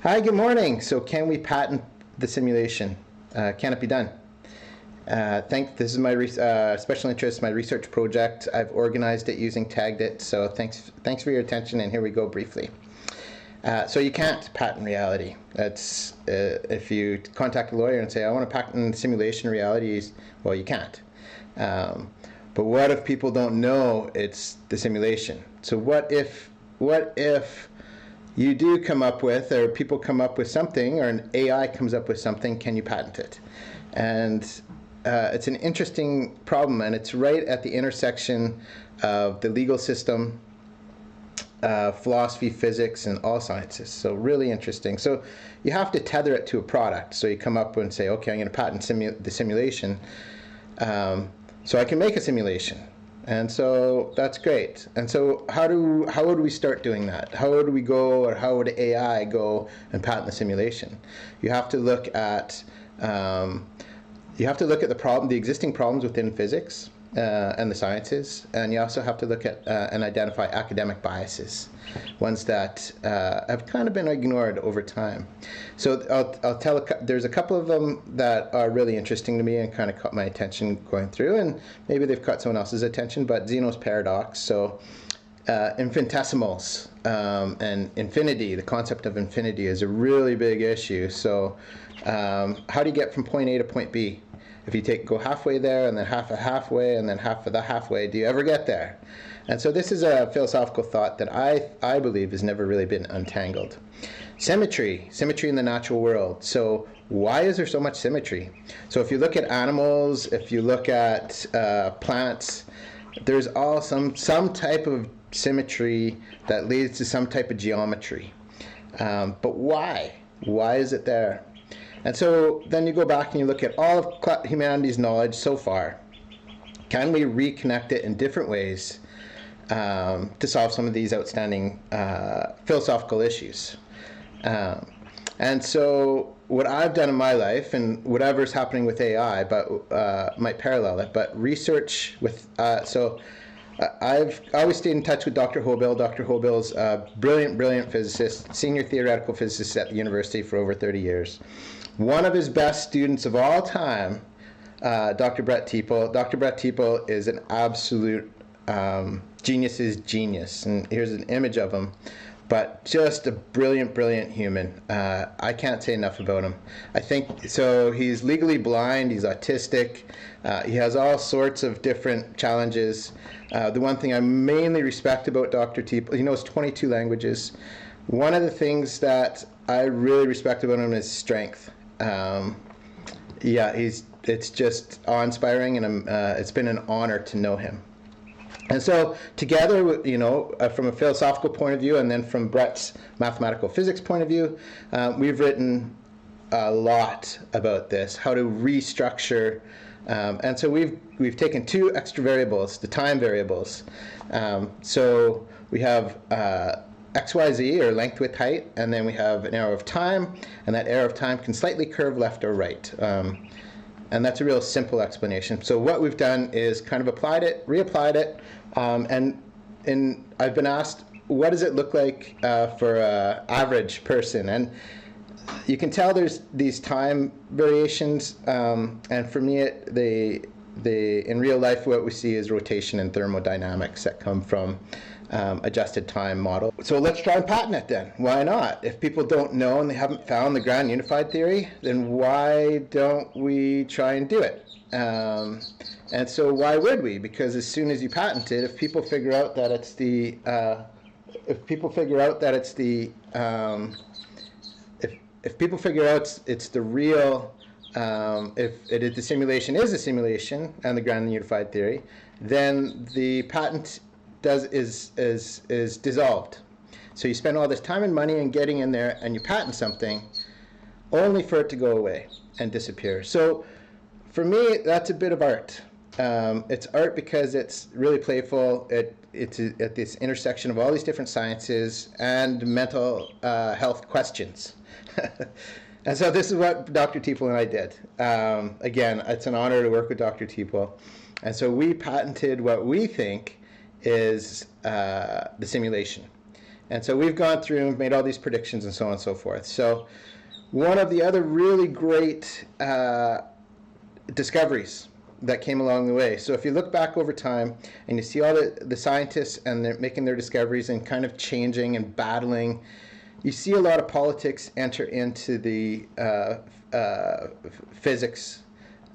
Hi, good morning. So can we patent the simulation? Can it be done? This is my special interest, my research project. I've organized it using Tagged It, so thanks for your attention, and here we go briefly. So you can't patent reality. That's if you contact a lawyer and say, I want to patent simulation realities, well, you can't. But what if people don't know it's the simulation? So what if you do come up with, or people come up with something, or an AI comes up with something, can you patent it? And it's an interesting problem, and it's right at the intersection of the legal system, philosophy, physics, and all sciences. So really interesting. So you have to tether it to a product. So you come up and say, okay, I'm going to patent the simulation, so I can make a simulation. And so that's great. And so how would we start doing that? How would we go, or how would AI go and patent the simulation? You have to look at the existing problems within physics and the sciences, and you also have to look at and identify academic biases, ones that have kind of been ignored over time. So there's a couple of them that are really interesting to me and kind of caught my attention going through, and maybe they've caught someone else's attention, but Zeno's paradox. So infinitesimals and infinity, the concept of infinity is a really big issue. So how do you get from point A to point B? If you go halfway there, and then half a halfway, and then half of the halfway, do you ever get there? And so this is a philosophical thought that I believe has never really been untangled. Symmetry in the natural world. So why is there so much symmetry? So if you look at animals, if you look at plants, there's all some type of symmetry that leads to some type of geometry. But why? Why is it there? And so then you go back and you look at all of humanity's knowledge so far. Can we reconnect it in different ways to solve some of these outstanding philosophical issues? And so what I've done in my life, and whatever's happening with AI, but might parallel it, but research with, I've always stayed in touch with Dr. Hobill. Dr. Hobill's a brilliant physicist, senior theoretical physicist at the university for over 30 years. One of his best students of all time, Dr. Brett Teeple. Dr. Brett Teeple is an absolute genius's genius. And here's an image of him. But just a brilliant human. I can't say enough about him. I think, so he's legally blind, he's autistic, he has all sorts of different challenges. The one thing I mainly respect about Dr. Teeple, he knows 22 languages. One of the things that I really respect about him is strength. It's just awe-inspiring, and it's been an honor to know him. And so together, from a philosophical point of view, and then from Brett's mathematical physics point of view, we've written a lot about this, how to restructure. And so we've taken two extra variables, the time variables. So we have XYZ, or length, width, height, and then we have an arrow of time, and that arrow of time can slightly curve left or right. And that's a real simple explanation. So what we've done is kind of reapplied it, and I've been asked, what does it look like for an average person? And you can tell there's these time variations, and for me, in real life, what we see is rotation and thermodynamics that come from adjusted time model. So let's try and patent it then. Why not? If people don't know and they haven't found the Grand unified theory, then why don't we try and do it? And so why would we? Because as soon as you patent it, if people figure out that it's the if people figure out it's the real, the simulation is a simulation and the Grand unified theory, then the patent is dissolved. So you spend all this time and money in getting in there, and you patent something only for it to go away and disappear. So for me, that's a bit of art. It's art because it's really playful. It's at this intersection of all these different sciences and mental health questions. And so this is what Dr. Teeple and I did. Again, it's an honor to work with Dr. Teeple. And so we patented what we think is the simulation. And so we've gone through and made all these predictions and so on and so forth. So one of the other really great discoveries that came along the way. So if you look back over time and you see all the scientists and they're making their discoveries and kind of changing and battling, you see a lot of politics enter into the physics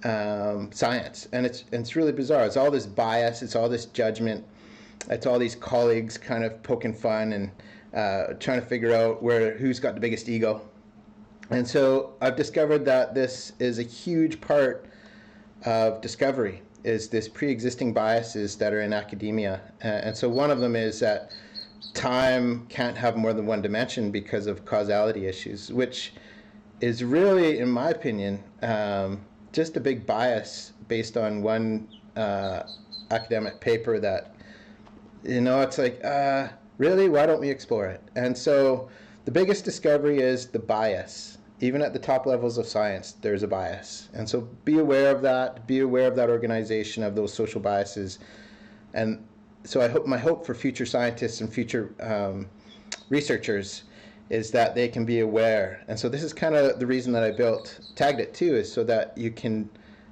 science, and it's really bizarre. It's all this bias, it's all this judgment, it's all these colleagues kind of poking fun and trying to figure out who's got the biggest ego. And so I've discovered that this is a huge part of discovery, is this pre-existing biases that are in academia. And so one of them is that time can't have more than one dimension because of causality issues, which is really, in my opinion, just a big bias based on one academic paper that, it's like, really, why don't we explore it? And so the biggest discovery is the bias. Even at the top levels of science, there's a bias. And so be aware of that, organization, of those social biases. And so my hope for future scientists and future researchers is that they can be aware. And so this is kind of the reason that I tagged it too, is so that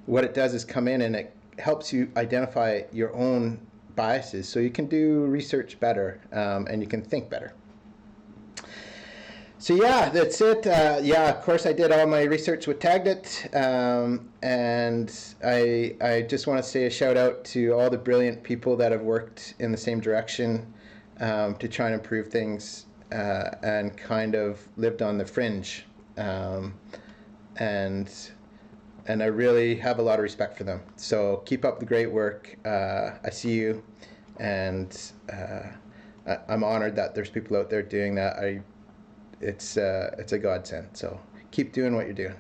what it does is come in and it helps you identify your own biases so you can do research better and you can think better. So yeah, that's it. Of course I did all my research with Tagged It, and I just want to say a shout out to all the brilliant people that have worked in the same direction to try and improve things and kind of lived on the fringe, and I really have a lot of respect for them. So keep up the great work. I see you, and I'm honored that there's people out there doing that. It's a godsend. So keep doing what you're doing.